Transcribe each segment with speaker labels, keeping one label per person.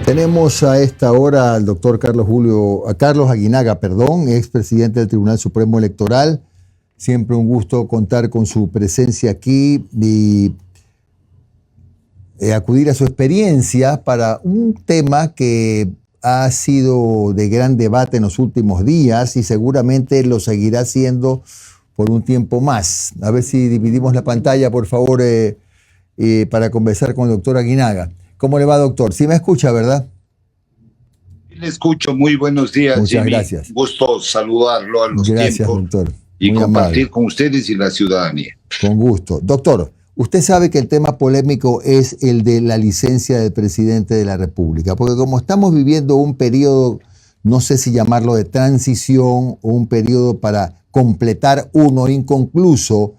Speaker 1: Tenemos a esta hora al doctor Carlos Aguinaga, expresidente del Tribunal Supremo Electoral. Siempre un gusto contar con su presencia aquí y acudir a su experiencia para un tema que ha sido de gran debate en los últimos días y seguramente lo seguirá siendo por un tiempo más. A ver si dividimos la pantalla, por favor, para conversar con el doctor Aguinaga. ¿Cómo le va, doctor? Sí me escucha, ¿verdad?
Speaker 2: Le escucho. Muy buenos días.
Speaker 1: Muchas
Speaker 2: Jimmy.
Speaker 1: Gracias.
Speaker 2: Gusto saludarlo a los
Speaker 1: Gracias,
Speaker 2: tiempos,
Speaker 1: doctor.
Speaker 2: y
Speaker 1: Muy
Speaker 2: compartir
Speaker 1: amable.
Speaker 2: con ustedes y la ciudadanía.
Speaker 1: Con gusto. Doctor, usted sabe que el tema polémico es el de la licencia del presidente de la República, porque como estamos viviendo un periodo, no sé si llamarlo de transición o un periodo para completar uno inconcluso,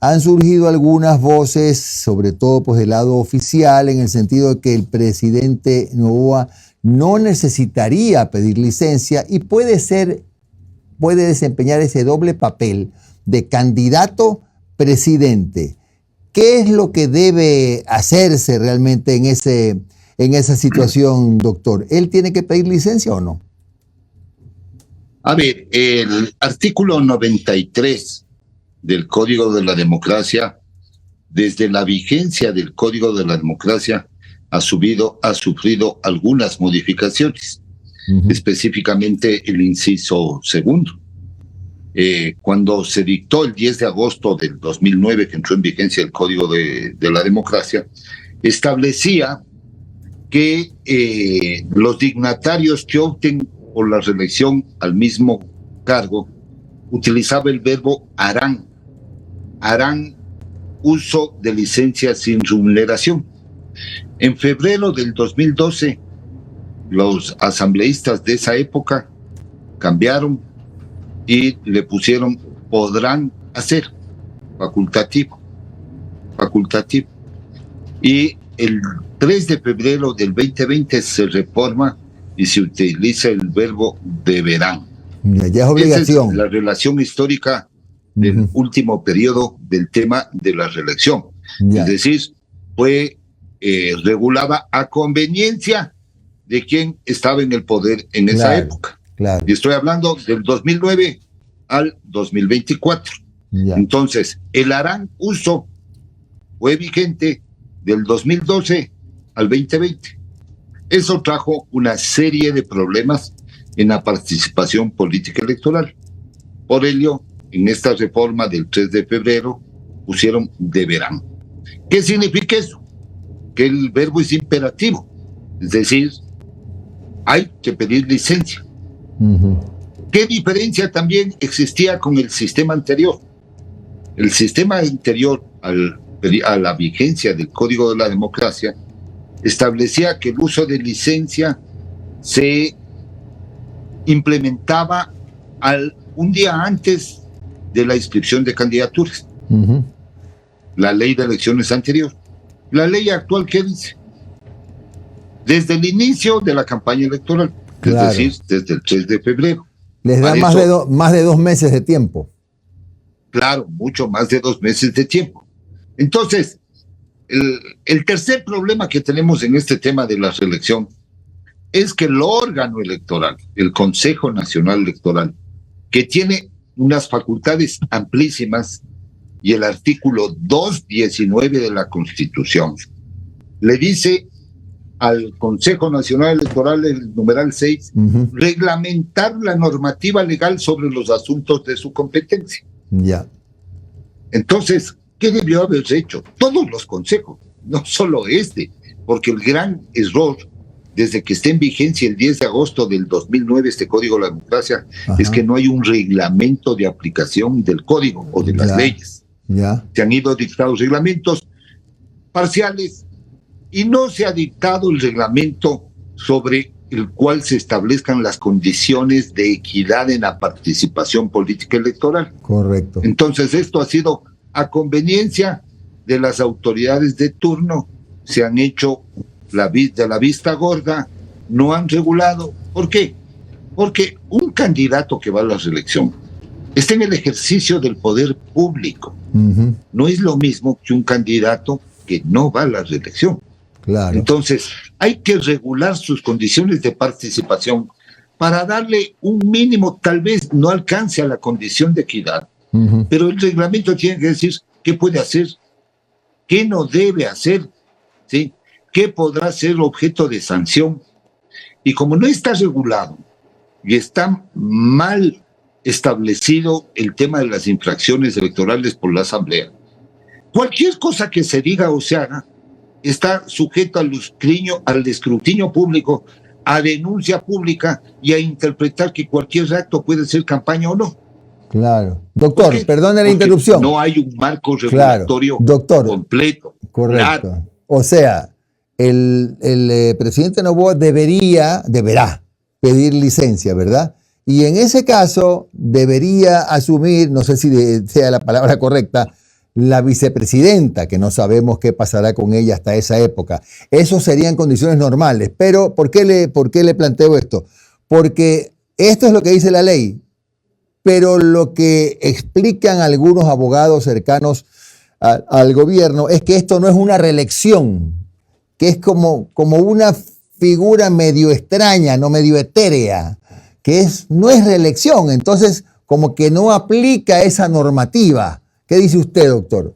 Speaker 1: han surgido algunas voces, sobre todo pues del lado oficial, en el sentido de que el presidente Noboa no necesitaría pedir licencia y puede desempeñar ese doble papel de candidato presidente. ¿Qué es lo que debe hacerse realmente en esa situación, doctor? ¿Él tiene que pedir licencia o no?
Speaker 2: A ver, el artículo 93 del Código de la Democracia, desde la vigencia del Código de la Democracia, ha sufrido algunas modificaciones, específicamente el inciso segundo. Cuando se dictó el 10 de agosto del 2009, que entró en vigencia el Código de la Democracia, establecía que los dignatarios que opten por la reelección al mismo cargo utilizaba el verbo harán uso de licencia sin remuneración. En febrero del 2012, los asambleístas de esa época cambiaron y le pusieron podrán hacer, facultativo. Y el 3 de febrero del 2020 se reforma y se utiliza el verbo deberán.
Speaker 1: Ya es obligación.
Speaker 2: Esa es la relación histórica del último periodo del tema de la reelección. Es decir, fue regulada a conveniencia de quien estaba en el poder en esa época.
Speaker 1: Claro.
Speaker 2: Y estoy hablando del 2009 al 2024. Entonces, el harán uso fue vigente del 2012 al 2020. Eso trajo una serie de problemas en la participación política electoral. Por ello, en esta reforma del 3 de febrero pusieron deberán. ¿Qué significa eso? Que el verbo es imperativo, es decir, hay que pedir licencia. ¿Qué diferencia también existía con el sistema anterior? El sistema anterior a la vigencia del Código de la Democracia establecía que el uso de licencia se implementaba un día antes de la inscripción de candidaturas. La ley de elecciones anterior. La ley actual, ¿qué dice? Desde el inicio de la campaña electoral, claro. Es decir, desde el 3 de febrero.
Speaker 1: Les da más de 2 meses de tiempo.
Speaker 2: Claro, mucho más de 2 meses de tiempo. Entonces, el tercer problema que tenemos en este tema de la reelección es que el órgano electoral, el Consejo Nacional Electoral, que tiene unas facultades amplísimas, y el artículo 219 de la Constitución le dice al Consejo Nacional Electoral, el numeral 6, reglamentar la normativa legal sobre los asuntos de su competencia. Entonces, ¿qué debió haber hecho? Todos los consejos, no solo este, porque el gran error, desde que esté en vigencia el 10 de agosto del 2009 este Código de la Democracia, es que no hay un reglamento de aplicación del código o de las leyes. Se han ido dictados reglamentos parciales y no se ha dictado el reglamento sobre el cual se establezcan las condiciones de equidad en la participación política electoral.
Speaker 1: Correcto.
Speaker 2: Entonces esto ha sido a conveniencia de las autoridades de turno, se han hecho de la vista gorda, no han regulado. ¿Por qué? Porque un candidato que va a la reelección está en el ejercicio del poder público. No es lo mismo que un candidato que no va a la reelección.
Speaker 1: Claro.
Speaker 2: Entonces, hay que regular sus condiciones de participación para darle un mínimo, tal vez no alcance a la condición de equidad, pero el reglamento tiene que decir qué puede hacer, qué no debe hacer, ¿sí? Qué podrá ser objeto de sanción. Y como no está regulado y está mal establecido el tema de las infracciones electorales por la Asamblea, cualquier cosa que se diga o se haga está sujeto al escrutinio público, a denuncia pública y a interpretar que cualquier acto puede ser campaña o no.
Speaker 1: Claro. Doctor, perdone la interrupción.
Speaker 2: No hay un marco regulatorio completo.
Speaker 1: Correcto. Claro. O sea, el presidente Noboa deberá pedir licencia, ¿verdad? Y en ese caso debería asumir, no sé si sea la palabra correcta, la vicepresidenta, que no sabemos qué pasará con ella hasta esa época. Eso serían condiciones normales. Pero, ¿por qué le planteo esto? Porque esto es lo que dice la ley, pero lo que explican algunos abogados cercanos al gobierno es que esto no es una reelección, que es como una figura medio extraña, no medio etérea, que no es reelección, entonces como que no aplica esa normativa. ¿Qué dice usted, doctor?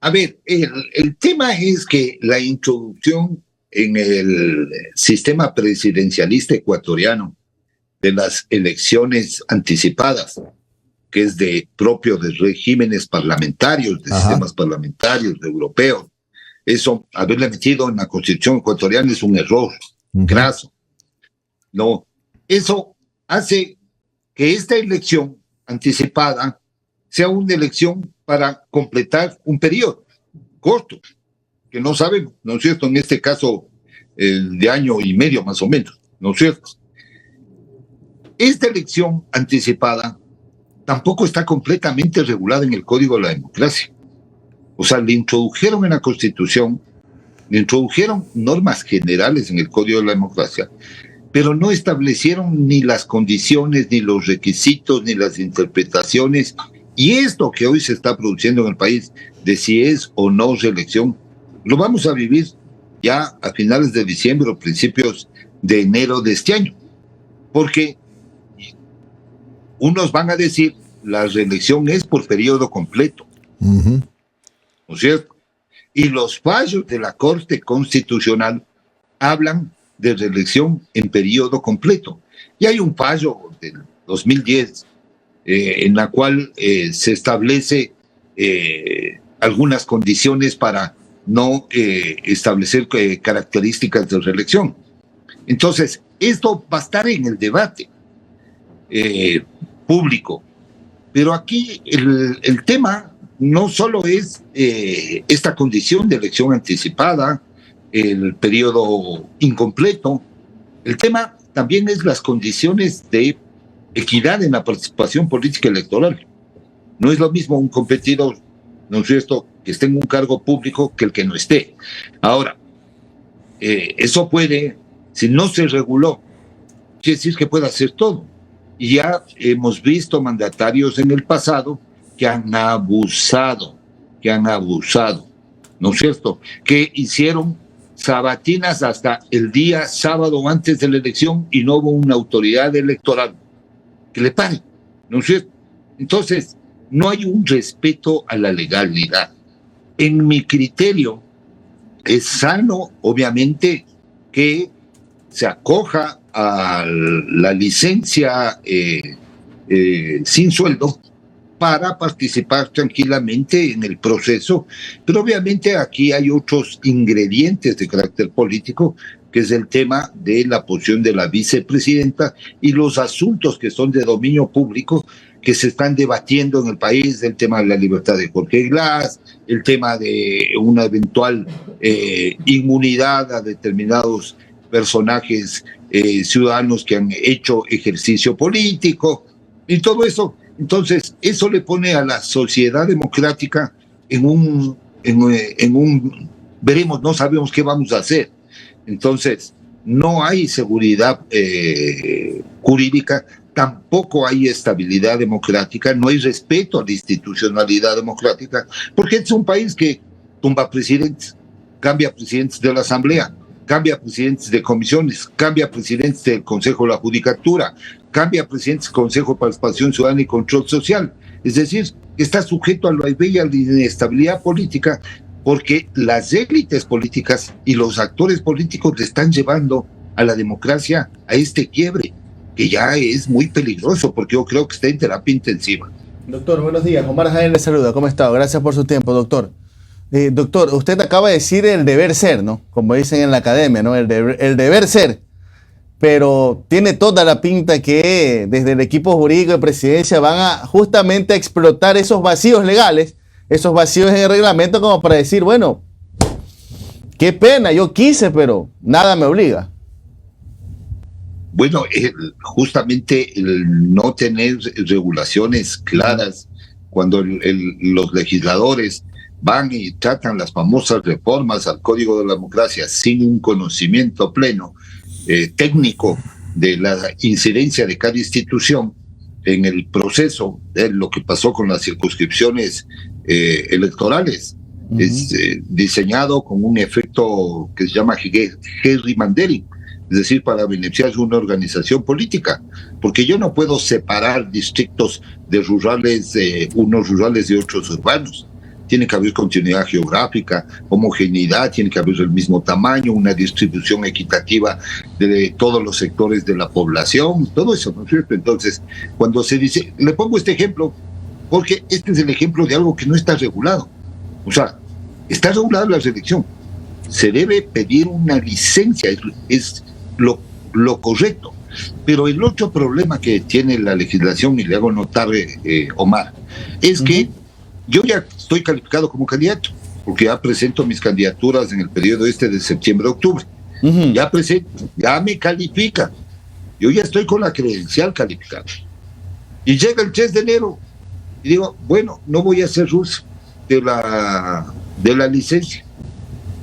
Speaker 2: A ver, el tema es que la introducción en el sistema presidencialista ecuatoriano de las elecciones anticipadas, que es propio de regímenes parlamentarios, de sistemas parlamentarios, de europeos, eso, haberle metido en la Constitución ecuatoriana es un error graso. No, eso hace que esta elección anticipada sea una elección para completar un periodo corto, que no sabemos, ¿no es cierto? En este caso, de año y medio más o menos, ¿no es cierto? Esta elección anticipada tampoco está completamente regulada en el Código de la Democracia. O sea, le introdujeron en la Constitución, le introdujeron normas generales en el Código de la Democracia, pero no establecieron ni las condiciones, ni los requisitos, ni las interpretaciones. Y esto que hoy se está produciendo en el país, de si es o no reelección, lo vamos a vivir ya a finales de diciembre o principios de enero de este año. Porque unos van a decir, la reelección es por periodo completo. ¿No es cierto? Y los fallos de la Corte Constitucional hablan de reelección en periodo completo. Y hay un fallo del 2010 en la cual se establece algunas condiciones para no establecer características de reelección. Entonces, esto va a estar en el debate público. Pero aquí el tema no solo es esta condición de elección anticipada, el periodo incompleto, el tema también es las condiciones de equidad en la participación política electoral. No es lo mismo un competidor, ¿no es cierto?, que esté en un cargo público que el que no esté. Ahora, eso puede, si no se reguló, quiere decir que puede hacer todo. Y ya hemos visto mandatarios en el pasado que han abusado, ¿no es cierto?, que hicieron sabatinas hasta el día sábado antes de la elección y no hubo una autoridad electoral que le pare, ¿no es cierto? Entonces, no hay un respeto a la legalidad. En mi criterio, es sano, obviamente, que se acoja a la licencia sin sueldo para participar tranquilamente en el proceso, pero obviamente aquí hay otros ingredientes de carácter político, que es el tema de la posición de la vicepresidenta y los asuntos que son de dominio público que se están debatiendo en el país, el tema de la libertad de Jorge Glass, el tema de una eventual inmunidad a determinados personajes ciudadanos que han hecho ejercicio político y todo eso. Entonces, eso le pone a la sociedad democrática en un veremos, no sabemos qué vamos a hacer. Entonces, no hay seguridad jurídica, tampoco hay estabilidad democrática, no hay respeto a la institucionalidad democrática, porque es un país que tumba presidentes, cambia presidentes de la Asamblea, cambia presidentes de comisiones, cambia presidentes del Consejo de la Judicatura, cambia presidentes del Consejo de Participación Ciudadana y Control Social. Es decir, está sujeto a la inestabilidad política porque las élites políticas y los actores políticos le están llevando a la democracia a este quiebre, que ya es muy peligroso porque yo creo que está en terapia intensiva.
Speaker 3: Doctor, buenos días. Omar Jaén le saluda. ¿Cómo está? Gracias por su tiempo, doctor. Doctor, usted acaba de decir el deber ser, ¿no? Como dicen en la academia, ¿no? El deber ser. Pero tiene toda la pinta que desde el equipo jurídico de presidencia van a justamente a explotar esos vacíos legales, esos vacíos en el reglamento como para decir, bueno, qué pena, yo quise, pero nada me obliga.
Speaker 2: Bueno, justamente el no tener regulaciones claras cuando los legisladores van y tratan las famosas reformas al Código de la Democracia sin un conocimiento pleno técnico de la incidencia de cada institución en el proceso de lo que pasó con las circunscripciones electorales. Es diseñado con un efecto que se llama gerrymandering, es decir, para beneficiar una organización política, porque yo no puedo separar distritos de rurales, unos rurales de otros urbanos. Tiene que haber continuidad geográfica, homogeneidad, tiene que haber el mismo tamaño, una distribución equitativa de todos los sectores de la población, todo eso, ¿no es cierto? Entonces, cuando se dice, le pongo este ejemplo, porque este es el ejemplo de algo que no está regulado. O sea, está regulada la selección. Se debe pedir una licencia, es lo correcto. Pero el otro problema que tiene la legislación, y le hago notar, Omar, es que yo ya estoy calificado como candidato, porque ya presento mis candidaturas en el periodo de septiembre-octubre. Ya presento, ya me califican. Yo ya estoy con la credencial calificada. Y llega el 3 de enero y digo, bueno, no voy a hacer uso de la licencia.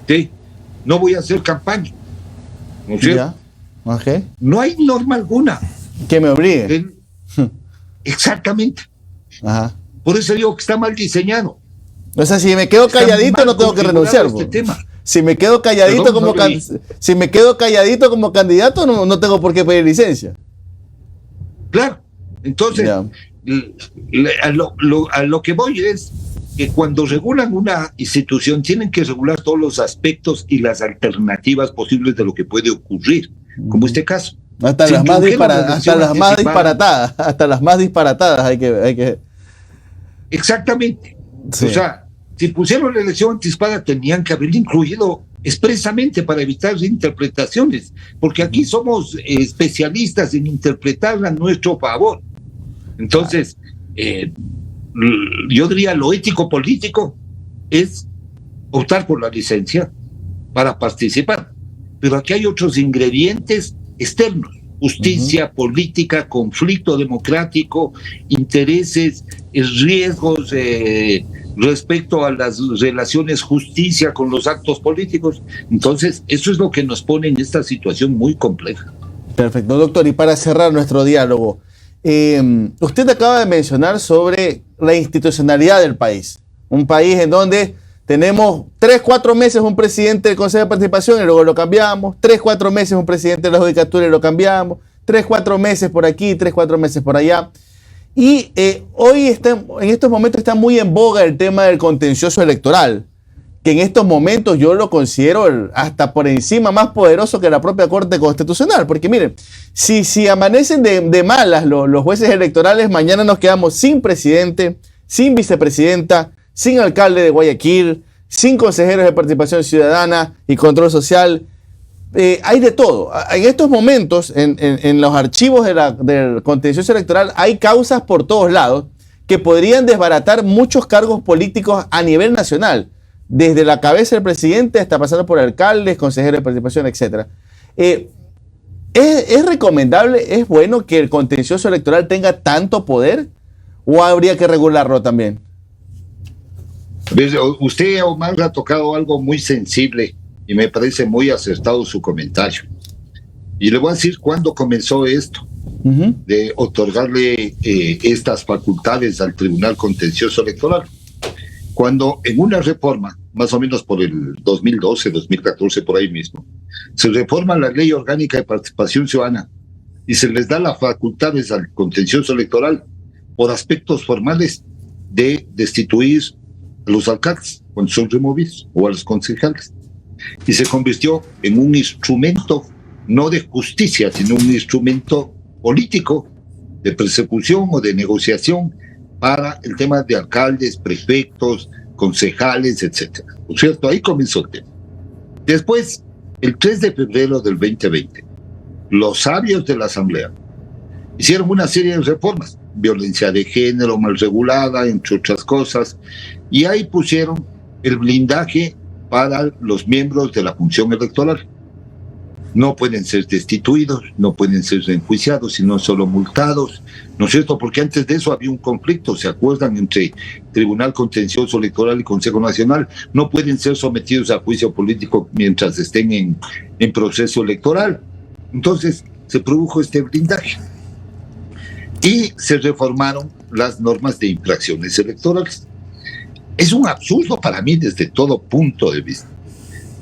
Speaker 2: ¿Sí? No voy a hacer campaña. ¿No es cierto?
Speaker 3: Okay.
Speaker 2: No hay norma alguna
Speaker 3: que me obligue.
Speaker 2: Exactamente.
Speaker 3: Ajá.
Speaker 2: Por eso digo que está mal diseñado.
Speaker 3: O sea, si me quedo calladito no tengo que renunciar. Este tema. Si me quedo calladito como candidato no tengo por qué pedir licencia.
Speaker 2: Claro. Entonces, a lo que voy es que cuando regulan una institución tienen que regular todos los aspectos y las alternativas posibles de lo que puede ocurrir, como este caso.
Speaker 3: Hasta las más disparatadas hay que...
Speaker 2: Exactamente. Sí. O sea, si pusieron la elección anticipada tenían que haberla incluido expresamente para evitar interpretaciones, porque aquí somos especialistas en interpretarla a nuestro favor. Entonces, yo diría lo ético político es optar por la licencia para participar, pero aquí hay otros ingredientes externos: justicia política, conflicto democrático, intereses, riesgos respecto a las relaciones justicia con los actos políticos. Entonces, eso es lo que nos pone en esta situación muy compleja.
Speaker 3: Perfecto, doctor. Y para cerrar nuestro diálogo, usted acaba de mencionar sobre la institucionalidad del país. Un país en donde tenemos 3-4 meses un presidente del Consejo de Participación y luego lo cambiamos, 3-4 meses un presidente de la Judicatura y lo cambiamos, 3-4 meses por aquí, 3-4 meses por allá. Y hoy en estos momentos está muy en boga el tema del contencioso electoral, que en estos momentos yo lo considero hasta por encima más poderoso que la propia Corte Constitucional. Porque miren, si amanecen de malas los jueces electorales, mañana nos quedamos sin presidente, sin vicepresidenta, sin alcalde de Guayaquil, sin consejeros de participación ciudadana y control social. Hay de todo. En estos momentos, en los archivos del contencioso electoral, hay causas por todos lados que podrían desbaratar muchos cargos políticos a nivel nacional, desde la cabeza del presidente hasta pasando por alcaldes, consejeros de participación, etc. ¿Es recomendable, es bueno que el contencioso electoral tenga tanto poder o habría que regularlo también?
Speaker 2: Usted, Omar, ha tocado algo muy sensible y me parece muy acertado su comentario. Y le voy a decir cuándo comenzó esto, de otorgarle estas facultades al Tribunal Contencioso Electoral. cuando en una reforma, más o menos por el 2012, 2014, por ahí mismo, se reforma la Ley Orgánica de Participación Ciudadana y se les da las facultades al contencioso electoral por aspectos formales de destituir a los alcaldes cuando son removidos o a los concejales. Y se convirtió en un instrumento no de justicia, sino un instrumento político de persecución o de negociación para el tema de alcaldes, prefectos, concejales, etc. ¿No es cierto? Ahí comenzó el tema. Después, el 3 de febrero del 2020, los sabios de la Asamblea hicieron una serie de reformas, violencia de género mal regulada, entre otras cosas, y ahí pusieron el blindaje para los miembros de la función electoral. No pueden ser destituidos, no pueden ser enjuiciados, sino solo multados, ¿no es cierto? Porque antes de eso había un conflicto, ¿se acuerdan? Entre Tribunal Contencioso Electoral y Consejo Nacional. No pueden ser sometidos a juicio político mientras estén en proceso electoral. Entonces se produjo este blindaje y se reformaron las normas de infracciones electorales. Es un absurdo para mí desde todo punto de vista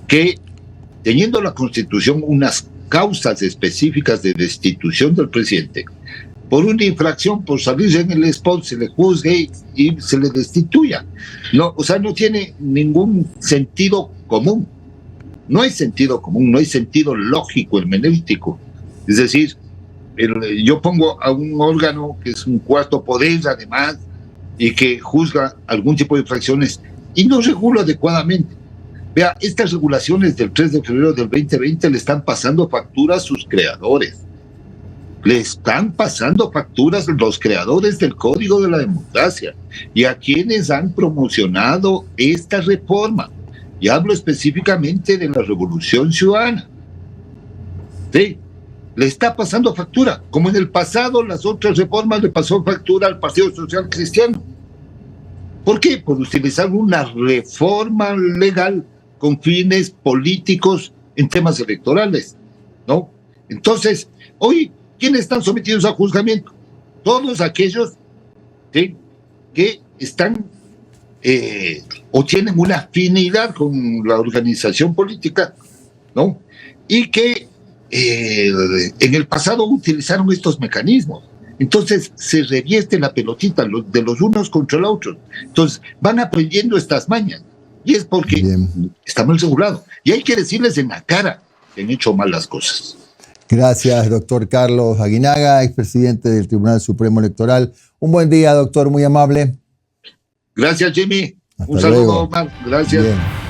Speaker 2: que, teniendo la Constitución unas causas específicas de destitución del presidente, por una infracción, por salir en el spot, se le juzgue y se le destituya. No, o sea, no tiene ningún sentido común. No hay sentido común, no hay sentido lógico, hermenéutico. Es decir, yo pongo a un órgano que es un cuarto poder, además, y que juzga algún tipo de infracciones y no regula adecuadamente. Vea, estas regulaciones del 3 de febrero del 2020 le están pasando facturas a sus creadores. Le están pasando facturas a los creadores del Código de la Democracia y a quienes han promocionado esta reforma. Y hablo específicamente de la Revolución Ciudadana. Sí, le está pasando factura. Como en el pasado, las otras reformas le pasó factura al Partido Social Cristiano. ¿Por qué? Por utilizar una reforma legal con fines políticos en temas electorales, ¿no? Entonces, hoy, ¿quiénes están sometidos a juzgamiento? Todos aquellos, ¿sí?, que están o tienen una afinidad con la organización política, ¿no? Y que en el pasado utilizaron estos mecanismos. Entonces se revierte la pelotita de los unos contra los otros. Entonces van aprendiendo estas mañas. Y es porque está mal regulado. Y hay que decirles en la cara que han hecho mal las cosas.
Speaker 1: Gracias, doctor Carlos Aguinaga, expresidente del Tribunal Supremo Electoral. Un buen día, doctor, muy amable.
Speaker 2: Gracias, Jimmy.
Speaker 1: Hasta
Speaker 2: un saludo,
Speaker 1: luego.
Speaker 2: Omar. Gracias.
Speaker 1: Bien.